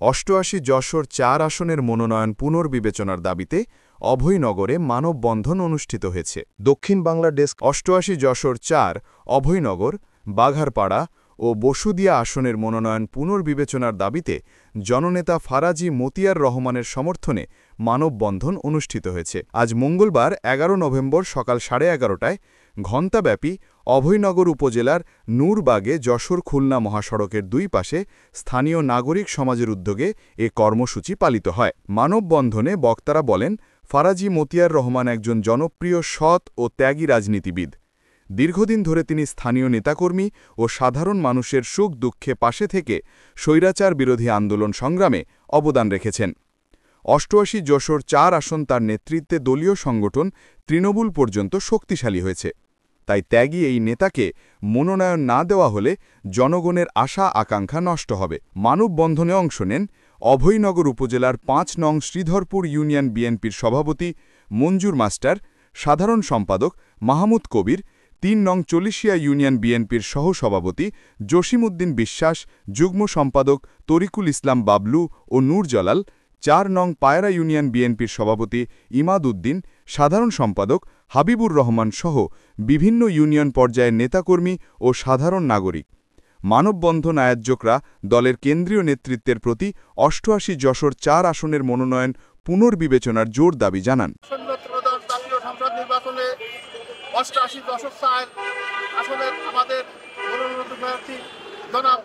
৮৮ যশোর ৪ আসনের মনোনয়ন পুনর্বিবেচনার দাবিতে অভয়নগরে মানববন্ধন অনুষ্ঠিত হয়েছে। দক্ষিণ বাংলা ডেস্ক। ৮৮ যশোর ৪, অভয়নগর, বাঘারপাড়া ও বসুদিয়া আসনের মনোনয়ন পুনর্বিবেচনার দাবিতে জননেতা ফারাজি মতিয়ার রহমানের সমর্থনে মানববন্ধন অনুষ্ঠিত হয়েছে। আজ মঙ্গলবার ১১ নভেম্বর সকাল ১১:৩০টায় ঘণ্টাব্যাপী অভয়নগর উপজেলার নূরবাগে যশোর খুলনা মহাসড়কের দুই পাশে স্থানীয় নাগরিক সমাজের উদ্যোগে এ কর্মসূচি পালিত হয়। মানববন্ধনে বক্তারা বলেন, ফারাজি মতিয়ার রহমান একজন জনপ্রিয়, সৎ ও ত্যাগী রাজনীতিবিদ। দীর্ঘদিন ধরে তিনি স্থানীয় নেতাকর্মী ও সাধারণ মানুষের সুখ দুঃখে পাশে থেকে স্বৈরাচার বিরোধী আন্দোলন সংগ্রামে অবদান রেখেছেন। ৮৮ যশোর ৪ আসন তার নেতৃত্বে দলীয় সংগঠন তৃণমূল পর্যন্ত শক্তিশালী হয়েছে। তাই ত্যাগী এই নেতাকে মনোনয়ন না দেওয়া হলে জনগণের আশা আকাঙ্ক্ষা নষ্ট হবে। মানববন্ধনে অংশ নেন অভয়নগর উপজেলার ৫ নং শ্রীধরপুর ইউনিয়ন বিএনপির সভাপতি মঞ্জুর মাস্টার, সাধারণ সম্পাদক মাহমুদ কবির, ৩ নং চল্লিশিয়া ইউনিয়ন বিএনপির সহসভাপতি জসিমউদ্দিন বিশ্বাস, যুগ্ম সম্পাদক তরিকুল ইসলাম বাবলু ও নূরজালাল, ৪ নং পায়রা ইউনিয়ন বিএনপির সভাপতি ইমাদ উদ্দিন, সাধারণ সম্পাদক হাবিবুর রহমান সহ বিভিন্ন ইউনিয়ন পর্যায়ের নেতাকর্মী ও সাধারণ নাগরিক। মানববন্ধন আয়োজকরা দলের কেন্দ্রীয় নেতৃত্বের প্রতি ৮৮ যশোর ৪ আসনের মনোনয়ন পুনর্বিবেচনার জোর দাবি জানান। ৮৮ যশোর ৪ আসনের আমাদের মনোনীত প্রার্থী জনাব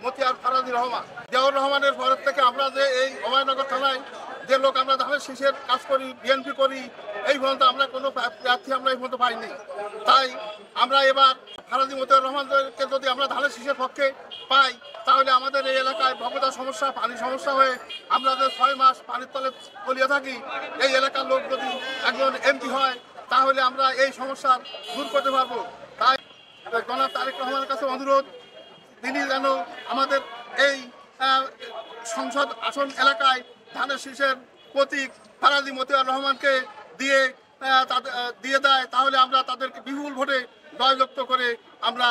মতিয়ার ফারাজি রহমান, জিয়াউর রহমানের পরের থেকে আমরা যে এই অভয়নগর থানায় যে লোক আমরা ধানের শীষের কাজ করি, বিএনপি করি, এই পর্যন্ত আমরা কোনো প্রার্থী আমরা এই পর্যন্ত পাইনি। তাই আমরা এবার ফারাজি মতিয়ার রহমানকে যদি আমরা ধানের শীষের পক্ষে পাই, তাহলে আমাদের এই এলাকায় ভবতা সমস্যা, পানি সমস্যা হয়ে আমরা যে ৬ মাস পানির তলে পলিয়ে থাকি, এই এলাকার লোক যদি একজন এমপি হয়, তাহলে আমরা এই সমস্যা দূর করতে পারবো। তাই জনাব তারেক রহমানের কাছে অনুরোধ, তিনি যেন আমাদের এই সংসদ আসন এলাকায় ধানের শীষের প্রতীক ফারাজি মতিয়ার রহমানকে দিয়ে দেয়, তাহলে আমরা তাদেরকে বিপুল ভোটে জয়যুক্ত করে আমরা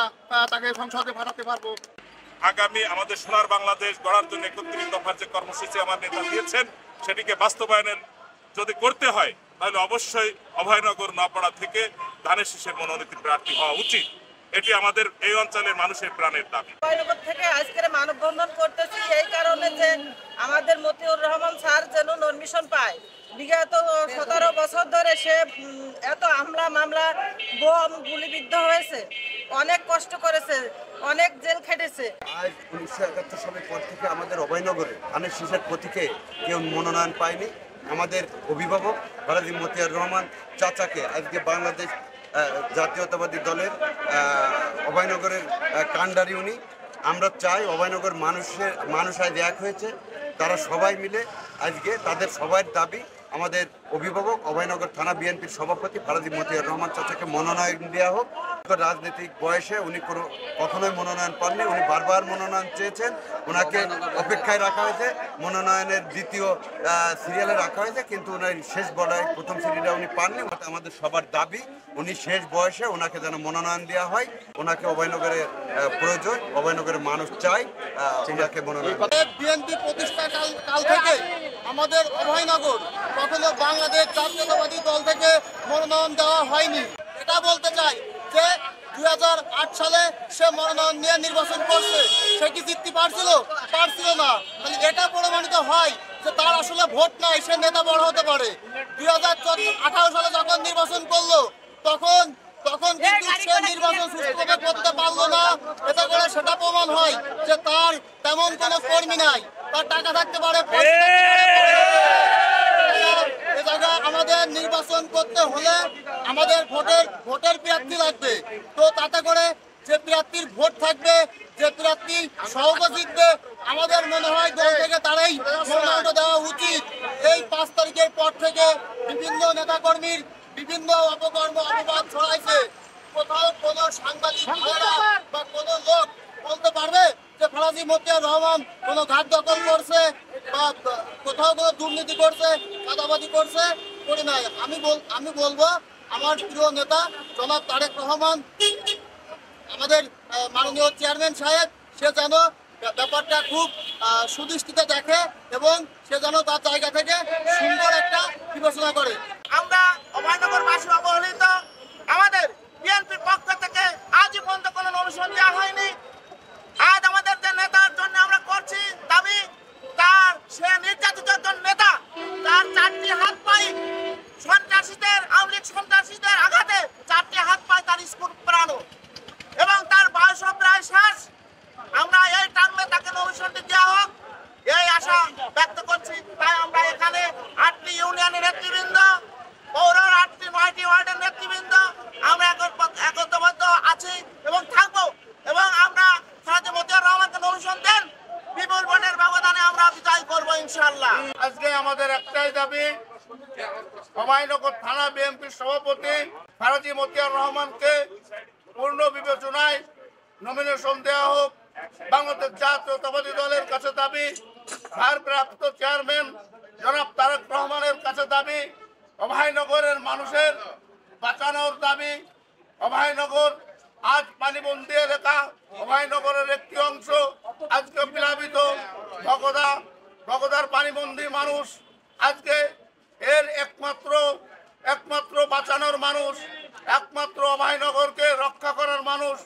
তাকে সংসদে পাঠাতে পারবো। আগামী আমাদের সোনার বাংলাদেশ গড়ার জন্য ৩১ দফার যে কর্মসূচি আমার নেতা দিয়েছেন, সেটিকে বাস্তবায়নের যদি করতে হয়, তাহলে অবশ্যই অভয়নগর নপাড়া থেকে ধানের শীষের মনোনীত প্রার্থী হওয়া উচিত। এটি আমাদের এই অঞ্চলের মানুষের প্রাণের দাবি। অভয়নগর থেকে আজকের মানববন্ধন করতেছি এই কারণে যে আমাদের মতিউর রহমান স্যার যেন নমিশন পায়। বিগত ১৭ বছর ধরে সে এত হামলা মামলা, বোম গুলিবিদ্ধ হয়েছে, অনেক কষ্ট করেছে, অনেক জেল খেটেছে। আজ ১৯৭১ সালের পর থেকে আমাদের অভয়নগরে ধানের শীষের প্রতীকে কেউ মনোনয়ন পায়নি। আমাদের অভিভাবক ফারাজি মতিয়ার রহমান চাচাকে আজকে বাংলাদেশ জাতীয়তাবাদী দলের অভয়নগরের কাণ্ডারি উনি। আমরা চাই অভয়নগর মানুষ আজ এক হয়েছে, তারা সবাই মিলে আজকে তাদের সবার দাবি আমাদের অভিভাবক অভয়নগর থানা বিএনপির সভাপতি ফারাজি মতিয়ার রহমান চাচাকে মনোনয়ন দেওয়া হোক। রাজনৈতিক বয়সে উনি কখনোই মনোনয়ন পাননি, উনি বারবার মনোনয়ন চেয়েছেন, ওনাকে অপেক্ষায় রাখা হয়েছে, মনোনয়নের দ্বিতীয় সিরিয়ালে রাখা হয়েছে, কিন্তু ওনার শেষ বলায় প্রথম সিরিয়ালে উনি পাননি। আমাদের সবার দাবি উনি শেষ বয়সে ওনাকে যেন মনোনয়ন দেওয়া হয়, ওনাকে অভয়নগরের প্রয়োজন, অভয়নগরের মানুষ চাই ওনাকে মনোনয়ন। বিএনপি প্রতিষ্ঠা কাল থেকে আমাদের অভয়নগর কখনো বাংলাদেশ জাতীয়তাবাদী দল থেকে মনোনয়ন দেওয়া হয়নি। এটা বলতে চাই যে ২০০৮ সালে সে মনোনয়ন নিয়ে নির্বাচন করছে, সে কি জিততে পারছিল না। মানে এটা প্রমাণিত হয় যে তার আসলে ভোট নাই, সে নেতা বড় হতে পারে। ২০১৮ সালে যখন নির্বাচন করলো, তখন কিন্তু সে নির্বাচন সুষ্ঠুভাবে করতে পারলো না। এতে করে সেটা প্রমাণ হয় যে তার তেমন কোনো কর্মী নাই। তার টাকা থাকতে পারে, এ জায়গায় আমাদের নির্বাচন করতে হলে আমাদের ভোটের প্রার্থী লাগবে। তো তাতে করে যে প্রার্থীর ভোট থাকবে, যে প্রার্থী সহজে জিতবে, আমাদের মনে হয় দল থেকে তারাই মনোনয়ন দেওয়া উচিত। এই ৫ তারিখের পর থেকে বিভিন্ন নেতাকর্মীর বিভিন্ন অপবাদ ছড়াইছে। কোথাও কোনো সাংবাদিক বা কোনো লোক বলতে পারবে যে ফারাজি মতিয়ার রহমান কোনো ঘাট দখল করছে বা কোথাও কোনো দুর্নীতি করছে, চাঁদাবাজি করছে, করি নাই। আমি বলবো আমার প্রিয় নেতা জনাব তারেক রহমান, আমাদের মাননীয় চেয়ারম্যান সাহেব, সে যেন ব্যাপারটা খুব সুদৃষ্টিতে দেখে এবং সে যেন তার জায়গা থেকে সুন্দর একটা বিবেচনা করে। আমরা অভয়নগরবাসী অবহেলিত, আমাদের বিএনপির পক্ষ থেকে আজই পর্যন্ত কোনো অনুশীলন দেওয়া হয়নি। আজ আমাদের যে নেতার জন্য আমরা করছি দাবি, তার সে নির্যাতিত নেতা, তার 4টি হাত পাই সন্ত্রাসীদের, আওয়ামী লীগ সন্ত্রাসীদের আঘাতে 4টি হাত পাই তার স্কুল প্রাণ এবং তার বয়স প্রায় শেষ। আমরা এই টার্মে তাকে অনুশীলনটি দেওয়া হোক এই আশা ব্যক্ত করছি। তাই আমরা এখানে 8টি ইউনিয়নের নেতৃবৃন্দ, পৌর 9টি ওয়ার্ডের নেতৃবৃন্দ আমরা একত্রবদ্ধ আছি এবং থাকবো এবং আমরা খালেদা মতিয়ার রহমানকে অনুসরণ দেন বিপুল ভোটের ব্যবধানে আমরা বিজয় করবো ইনশাআল্লাহ। আজকে আমাদের একটাই দাবি, অভয়নগর থানা বিএনপির সভাপতি খালেদা মতিয়ার রহমানকে পূর্ণ বিবেচনায় নমিনেশন দেওয়া হোক। বাংলাদেশ জাতীয়তাবাদী দলের কাছে দাবি, ভারপ্রাপ্ত চেয়ারম্যান জনাব তারেক রহমানের কাছে দাবি, অভয়নগরের মানুষের বাঁচানোর দাবি। অভয়নগর আজ পানিবন্দী এলাকা, অভয়নগরের একটি অংশ আজকে প্লাবিত, ভগদার পানিবন্দী মানুষ আজকে এর একমাত্র বাঁচানোর মানুষ, একমাত্র অভয়নগরকে রক্ষা করার মানুষ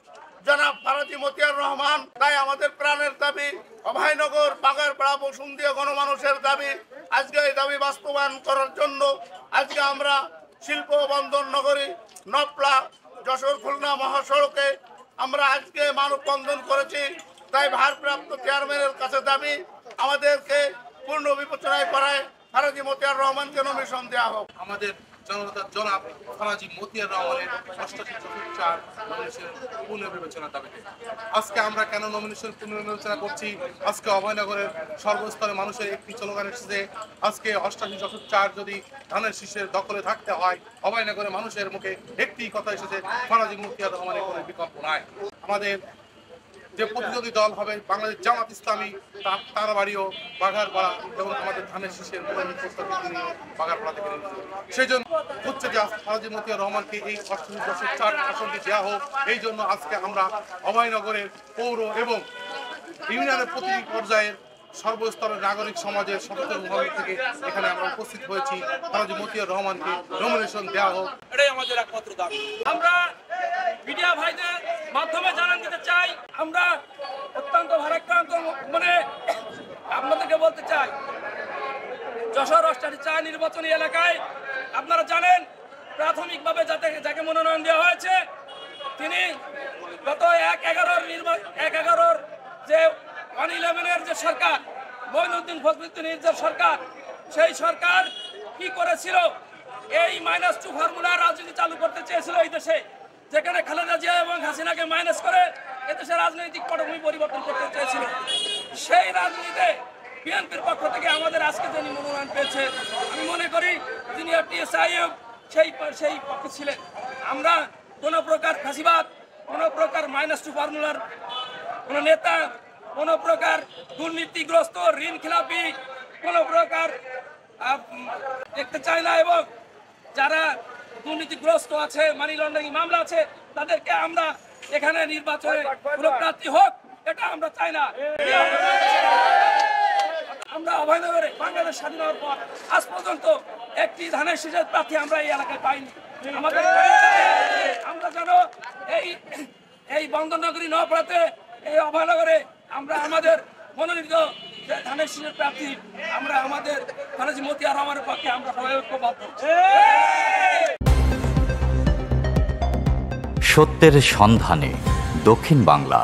জনাব খালেদা মতিয়ার রহমান। তাই আমাদের প্রাণের দাবি, অভয়নগর, বাগারপাড়া, বসুন্ধিয়া গণমানুষের দাবি। আজকে এই দাবি বাস্তবায়ন করার জন্য আজকে আমরা শিল্প বন্দর নগরী নপলা যশোর খুলনা মহাসড়কে আমরা আজকে মানববন্ধন করেছি। তাই ভারপ্রাপ্ত চেয়ারম্যানের কাছে দাবি, আমাদেরকে পূর্ণ বিবেচনায় করায় খালেদা মতিয়ার রহমানকে নমিনেশন দেওয়া হোক। আমাদের জনতার জনাব খালেদা মতিয়ার রহমানের 88/4 নমিনেশন পুনর্বিবেচনার দাবিতে আজকে আমরা কেন নমিনেশন পুনর্বিবেচনা করছি? আজকে অভয়নগরের সর্বস্তরের মানুষের একটি স্লোগান এসেছে, আজকে 88/4 যদি ধানের শীষের দখলে থাকতে হয়, অভয়নগরের মানুষের মুখে একটি কথা এসেছে, খালেদা মতিয়ার রহমানের কোনো বিকল্প নাই। আমাদের যে প্রতিদ্বন্দ্বী দল হবে বাংলাদেশ জামাত ইসলামী, তার বাড়িও বাঘারপাড়া এবং আমাদের ধানের শীষের বাঘারপাড়া থেকে সেই জন্য হচ্ছে যে খালেদা মতিয়ার রহমানকে এই 88/4 আসনটি দেওয়া হোক। এই জন্য আজকে আমরা অভয়নগরের পৌর এবং ইউনিয়নের প্রতিটি পর্যায়ের সর্বস্তরের নাগরিক সমাজের সচেতন মহল থেকে এখানে আমরা উপস্থিত হয়েছি। খালেদা মতিয়ার রহমানকে নমিনেশন দেওয়া হোক, এটাই আমাদের একমাত্র দাবি। আমরা মিডিয়া ভাইদের মাধ্যমে জানান দিতে চাই, আমরা অত্যন্ত ভারাক্রান্ত মনে আপনাদেরকে বলতে চাই, যশোর 4 নির্বাচনী এলাকায় আপনারা জানেন প্রাথমিকভাবে যাকে মনোনয়ন দেওয়া হয়েছে তিনি গত 1/11 যে 111-এর যে সরকার, মঈনুদ্দিন ফখরুদ্দিনের যে সরকার, সেই সরকার কি করেছিল? এই -2 ফর্মুলার রাজনীতি চালু করতে চেয়েছিল এই দেশে, যেখানে খালেদা জিয়া এবং হাসিনাকে মাইনাস করে এদেশের রাজনৈতিক পটভূমি পরিবর্তন করতে চেয়েছিল। সেই রাজনীতিতে বিএনপির পক্ষ থেকে আমাদের আজকে যিনি মনোনয়ন পেয়েছে, আমি মনে করি তিনি টিএসআইএম সেই পক্ষে ছিলেন। আমরা কোনো প্রকার ফাঁসিবাদ, কোনো প্রকার -2 ফর্মুলার কোনো নেতা, কোনো প্রকার দুর্নীতিগ্রস্ত, ঋণ খেলাপি কোনো প্রকার দেখতে চাই না এবং যারা দুর্নীতিগ্রস্ত আছে, মানি লন্ডারিং মামলা আছে, তাদেরকে আমরা এখানে নির্বাচনে কোনো প্রার্থী হোক এটা আমরা চাই না। আমরা অভয়নগরে বাংলাদেশ স্বাধীন হওয়ার পর আজ পর্যন্ত একটি ধানের শীষের প্রার্থী আমরা এই এলাকায় পাইনি। আমাদের আমরা যেন এই বন্দরনগরী নপড়াতে, এই অভয়নগরে আমরা আমাদের মনোনীত ধানের শীষের প্রার্থী আমরা আমাদের খালেদা মতিয়ার রহমানের পক্ষে আমরা সবাই ঐক্যবদ্ধ। সত্যের সন্ধানে দক্ষিণ বাংলা।